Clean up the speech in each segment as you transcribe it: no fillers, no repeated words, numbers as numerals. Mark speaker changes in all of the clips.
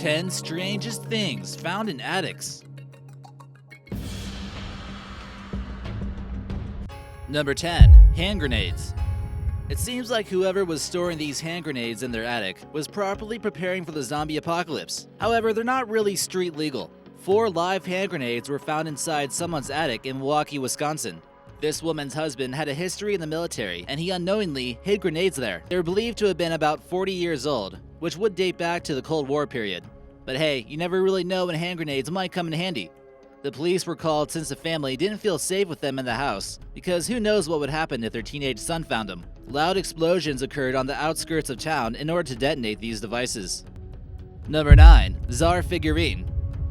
Speaker 1: 10 Strangest Things Found in Attics. Number 10. Hand grenades. It seems like whoever was storing these hand grenades in their attic was properly preparing for the zombie apocalypse. However, they're not really street legal. 4 live hand grenades were found inside someone's attic in Milwaukee, Wisconsin. This woman's husband had a history in the military, and he unknowingly hid grenades there. They were believed to have been about 40 years old, which would date back to the Cold War period. But hey, you never really know when hand grenades might come in handy. The police were called since the family didn't feel safe with them in the house, because who knows what would happen if their teenage son found them. Loud explosions occurred on the outskirts of town in order to detonate these devices. Number 9. Czar Figurine.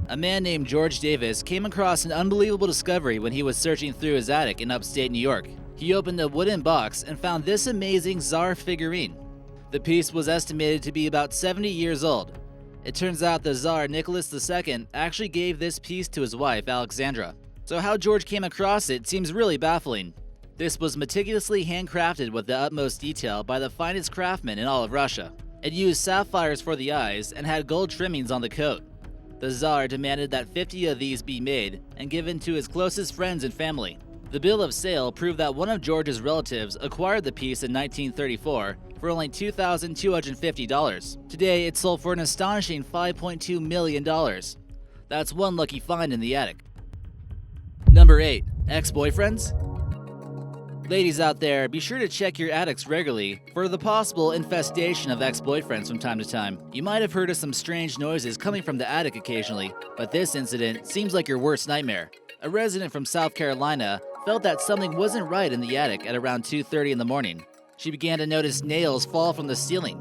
Speaker 1: A man named George Davis came across an unbelievable discovery when he was searching through his attic in upstate New York. He opened a wooden box and found this amazing Czar figurine. The piece was estimated to be about 70 years old. It turns out the Tsar Nicholas II actually gave this piece to his wife, Alexandra. So how George came across it seems really baffling. This was meticulously handcrafted with the utmost detail by the finest craftsmen in all of Russia. It used sapphires for the eyes and had gold trimmings on the coat. The Tsar demanded that 50 of these be made and given to his closest friends and family. The bill of sale proved that one of George's relatives acquired the piece in 1934 for only $2,250. Today, it sold for an astonishing $5.2 million. That's one lucky find in the attic. Number 8. Ex-boyfriends? Ladies out there, be sure to check your attics regularly for the possible infestation of ex-boyfriends from time to time. You might have heard of some strange noises coming from the attic occasionally, but this incident seems like your worst nightmare. A resident from South Carolina felt that something wasn't right in the attic at around 2:30 in the morning. She began to notice nails fall from the ceiling.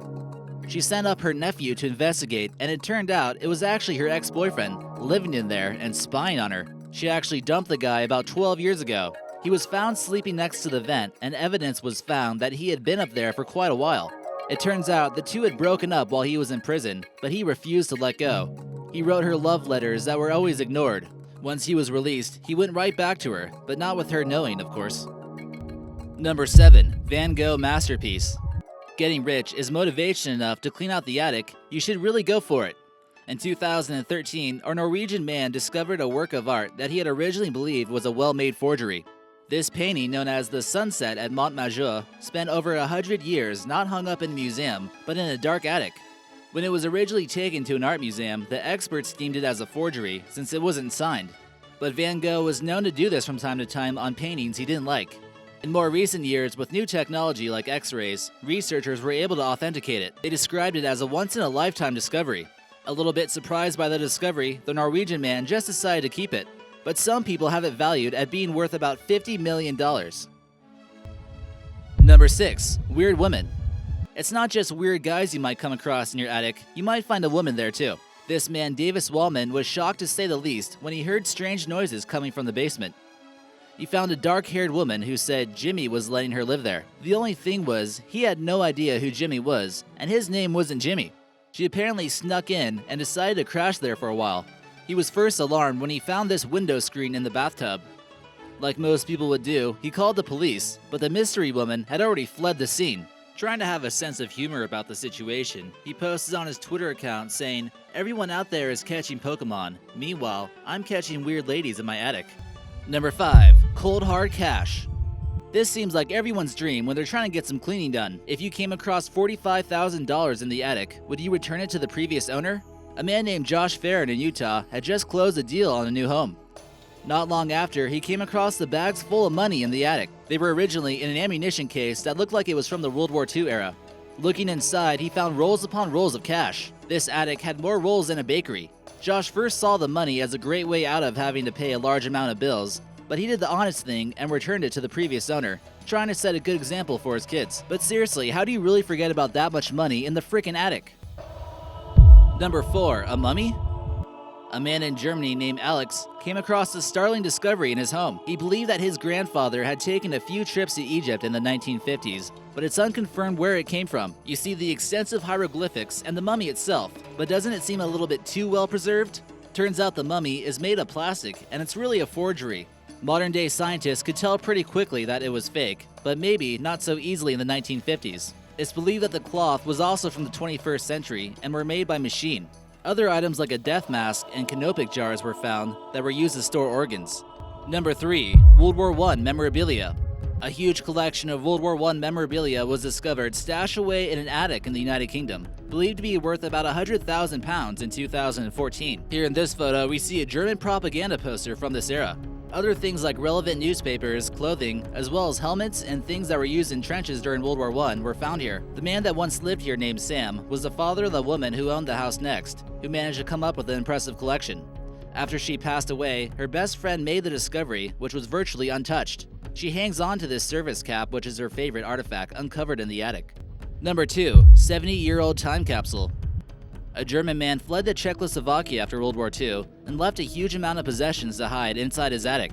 Speaker 1: She sent up her nephew to investigate, and it turned out it was actually her ex-boyfriend living in there and spying on her. She actually dumped the guy about 12 years ago. He was found sleeping next to the vent, and evidence was found that he had been up there for quite a while. It turns out the two had broken up while he was in prison, but he refused to let go. He wrote her love letters that were always ignored. Once he was released, he went right back to her, but not with her knowing, of course. Number 7. Gogh Masterpiece. Getting rich is motivation enough to clean out the attic. You should really go for it. In 2013, a Norwegian man discovered a work of art that he had originally believed was a well-made forgery. This painting, known as the Sunset at Montmajour, spent over 100 years not hung up in a museum, but in a dark attic. When it was originally taken to an art museum, the experts deemed it as a forgery since it wasn't signed. But Van Gogh was known to do this from time to time on paintings he didn't like. In more recent years, with new technology like X-rays, researchers were able to authenticate it. They described it as a once-in-a-lifetime discovery. A little bit surprised by the discovery, the Norwegian man just decided to keep it. But some people have it valued at being worth about $50 million. Number 6. Weird women. It's not just weird guys you might come across in your attic, you might find a woman there too. This man, Davis Wallman, was shocked to say the least when he heard strange noises coming from the basement. He found a dark-haired woman who said Jimmy was letting her live there. The only thing was, he had no idea who Jimmy was, and his name wasn't Jimmy. She apparently snuck in and decided to crash there for a while. He was first alarmed when he found this window screen in the bathtub. Like most people would do, he called the police, but the mystery woman had already fled the scene. Trying to have a sense of humor about the situation, he posted on his Twitter account saying, "Everyone out there is catching Pokemon. Meanwhile, I'm catching weird ladies in my attic." Number 5. Cold hard cash. This seems like everyone's dream when they're trying to get some cleaning done. If you came across $45,000 in the attic, would you return it to the previous owner? A man named Josh Ferrin in Utah had just closed a deal on a new home. Not long after, he came across the bags full of money in the attic. They were originally in an ammunition case that looked like it was from the World War II era. Looking inside, he found rolls upon rolls of cash. This attic had more rolls than a bakery. Josh first saw the money as a great way out of having to pay a large amount of bills, but he did the honest thing and returned it to the previous owner, trying to set a good example for his kids. But seriously, how do you really forget about that much money in the frickin' attic? Number 4. A mummy? A man in Germany named Alex came across a startling discovery in his home. He believed that his grandfather had taken a few trips to Egypt in the 1950s, but it's unconfirmed where it came from. You see the extensive hieroglyphics and the mummy itself, but doesn't it seem a little bit too well preserved? Turns out the mummy is made of plastic, and it's really a forgery. Modern-day scientists could tell pretty quickly that it was fake, but maybe not so easily in the 1950s. It's believed that the cloth was also from the 21st century and were made by machine. Other items like a death mask and canopic jars were found that were used to store organs. Number 3. World War I Memorabilia. A huge collection of World War I memorabilia was discovered stashed away in an attic in the United Kingdom, believed to be worth about £100,000 in 2014. Here in this photo, we see a German propaganda poster from this era. Other things like relevant newspapers, clothing, as well as helmets and things that were used in trenches during World War I were found here. The man that once lived here named Sam was the father of the woman who owned the house next, who managed to come up with an impressive collection. After she passed away, her best friend made the discovery, which was virtually untouched. She hangs on to this service cap, which is her favorite artifact, uncovered in the attic. Number 2. 70-year-old time capsule. A German man fled to Czechoslovakia after World War II and left a huge amount of possessions to hide inside his attic.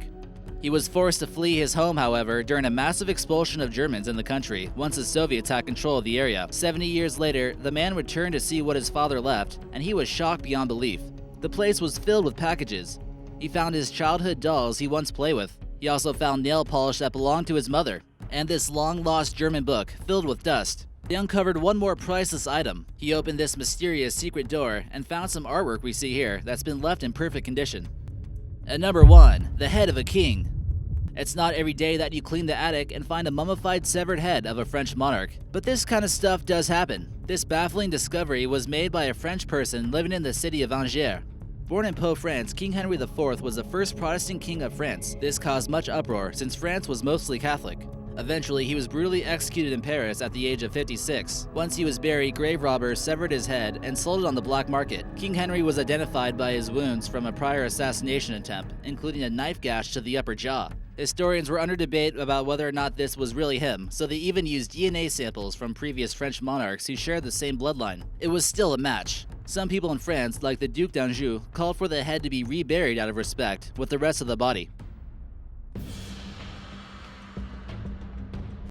Speaker 1: He was forced to flee his home, however, during a massive expulsion of Germans in the country once the Soviets had control of the area. 70 years later, the man returned to see what his father left, and he was shocked beyond belief. The place was filled with packages. He found his childhood dolls he once played with. He also found nail polish that belonged to his mother, and this long-lost German book filled with dust. They uncovered one more priceless item. He opened this mysterious secret door and found some artwork we see here that's been left in perfect condition. At number 1, the head of a king. It's not every day that you clean the attic and find a mummified severed head of a French monarch, but this kind of stuff does happen. This baffling discovery was made by a French person living in the city of Angers. Born in Po, France, King Henry IV was the first Protestant king of France. This caused much uproar since France was mostly Catholic. Eventually, he was brutally executed in Paris at the age of 56. Once he was buried, grave robbers severed his head and sold it on the black market. King Henry was identified by his wounds from a prior assassination attempt, including a knife gash to the upper jaw. Historians were under debate about whether or not this was really him, so they even used DNA samples from previous French monarchs who shared the same bloodline. It was still a match. Some people in France, like the Duc d'Anjou, called for the head to be reburied out of respect with the rest of the body.